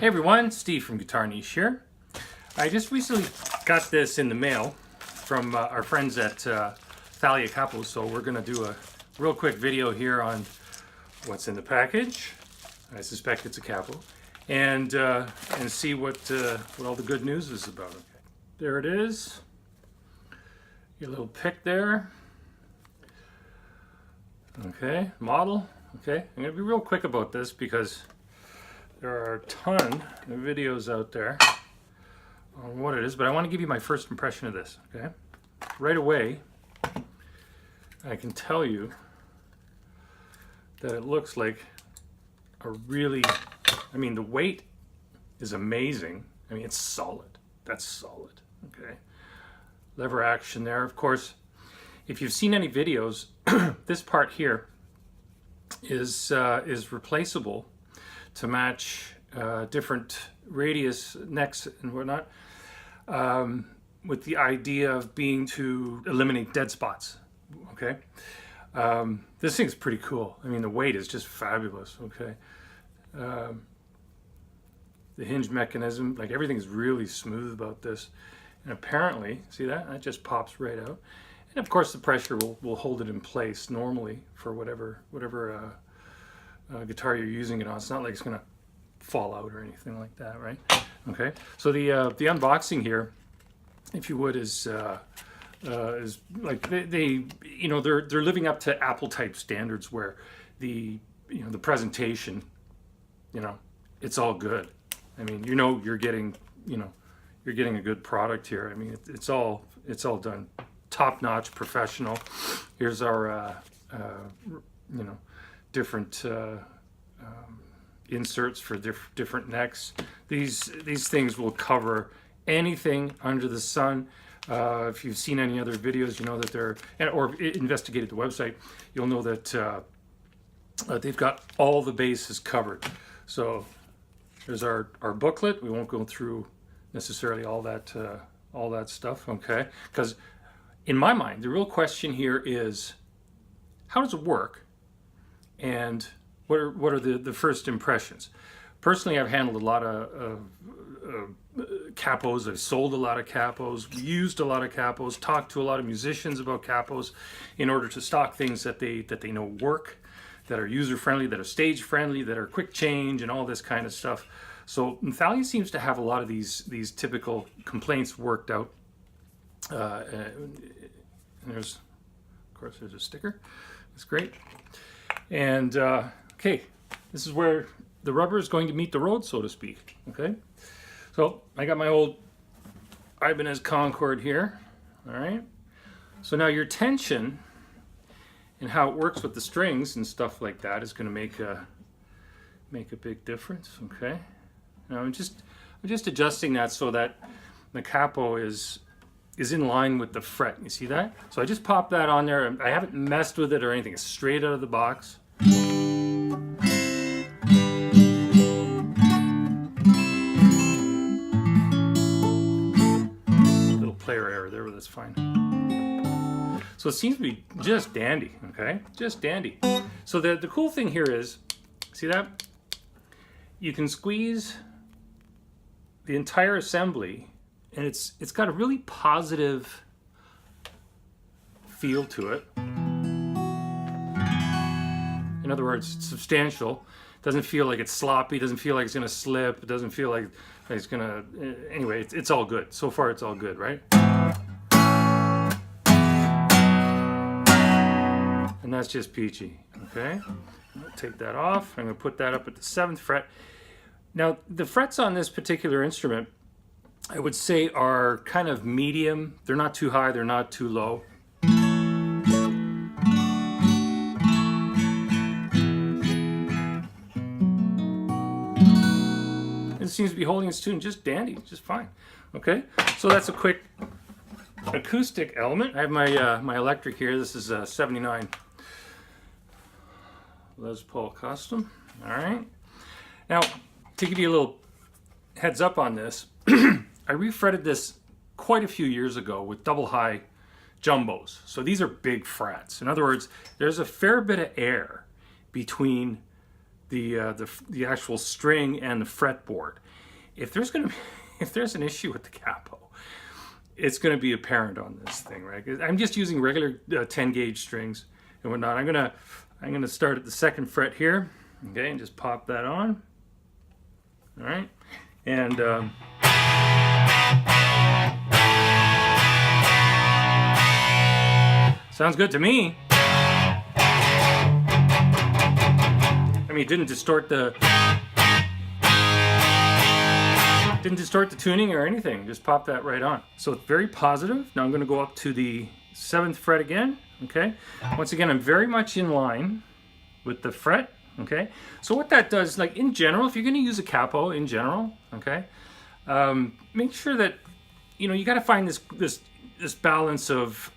Hey everyone, Steve from GuitarNiche here. I just recently got this in the mail from our friends at Thalia Capo, so we're going to do a real quick video here on what's in the package. I suspect it's a capo, and see what all the good news is about. Okay. There it is. Your little pick there. Okay, model. Okay, I'm going to be real quick about this because there are a ton of videos out there on what it is, but I want to give you my first impression of this, okay? Right away, I can tell you that it looks like a really, I mean, the weight is amazing. I mean, it's solid. That's solid, okay? Lever action there. Of course, if you've seen any videos, this part here is replaceable to match different radius necks and whatnot, with the idea of being to eliminate dead spots. Okay, this thing's pretty cool. I mean, the weight is just fabulous. Okay, the hinge mechanism, like everything's really smooth about this, and apparently, see that? That just pops right out. And of course, the pressure will hold it in place normally for whatever guitar you're using it on. It's not like it's gonna fall out or anything like that, right? Okay. So the unboxing here, if you would, is like they you know, they're living up to Apple type standards where the presentation, it's all good. I mean, you're getting a good product here. I mean, it's all done top-notch, professional. Here's our different inserts for different necks. These things will cover anything under the sun. If you've seen any other videos, you know that or investigated the website, you'll know that they've got all the bases covered. So there's our booklet. We won't go through necessarily all that stuff, okay? Because in my mind, the real question here is, how does it work? And what are the first impressions? Personally, I've handled a lot of capos. I've sold a lot of capos, used a lot of capos, talked to a lot of musicians about capos in order to stock things that they know work, that are user-friendly, that are stage-friendly, that are quick change, and all this kind of stuff. So Thalia seems to have a lot of these typical complaints worked out. And there's, of course, there's a sticker. That's great. And okay, this is where the rubber is going to meet the road, so to speak. Okay, so I got my old Ibanez Concord here. All right. So now your tension and how it works with the strings and stuff like that is going to make a big difference. Okay. Now I'm just adjusting that so that the capo is in line with the fret. You see that? So I just popped that on there. I haven't messed with it or anything. It's straight out of the box. Little player error there, but that's fine. So it seems to be just dandy, okay? Just dandy. So the cool thing here is, see that? You can squeeze the entire assembly, and it's got a really positive feel to it. In other words, it's substantial. It doesn't feel like it's sloppy. It doesn't feel like it's going to slip. It doesn't feel like it's going to... Anyway, it's all good. So far, it's all good, right? And that's just peachy, okay? I'll take that off. I'm going to put that up at the 7th fret. Now, the frets on this particular instrument, I would say, are kind of medium. They're not too high, they're not too low. It seems to be holding its tune just dandy, just fine. Okay, so that's a quick acoustic element. I have my electric here. This is a 79 Les Paul Custom. All right. Now, to give you a little heads up on this, I refretted this quite a few years ago with double high jumbos. So these are big frets. In other words, there's a fair bit of air between the actual string and the fretboard. If there's if there's an issue with the capo, it's going to be apparent on this thing, right? I'm just using regular 10 gauge strings and whatnot. I'm gonna start at the 2nd fret here, okay, and just pop that on. All right, and sounds good to me. I mean, it didn't distort the tuning or anything. Just pop that right on. So it's very positive. Now I'm going to go up to the 7th fret again. Okay. Once again, I'm very much in line with the fret. Okay. So what that does, like in general, if you're going to use a capo in general, okay, make sure that you got to find this balance of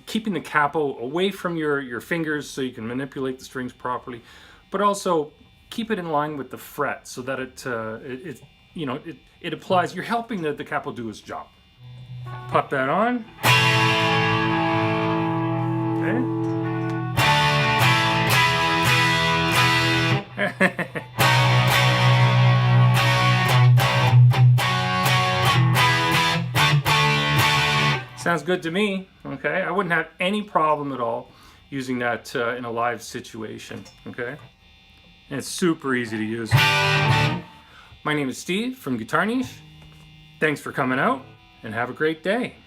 keeping the capo away from your fingers so you can manipulate the strings properly, but also keep it in line with the fret so that it applies. You're helping the capo do its job. Pop that on. Okay. Sounds good to me. Okay, I wouldn't have any problem at all using that in a live situation. Okay. And it's super easy to use. My name is Steve from GuitarNiche. Thanks for coming out and have a great day.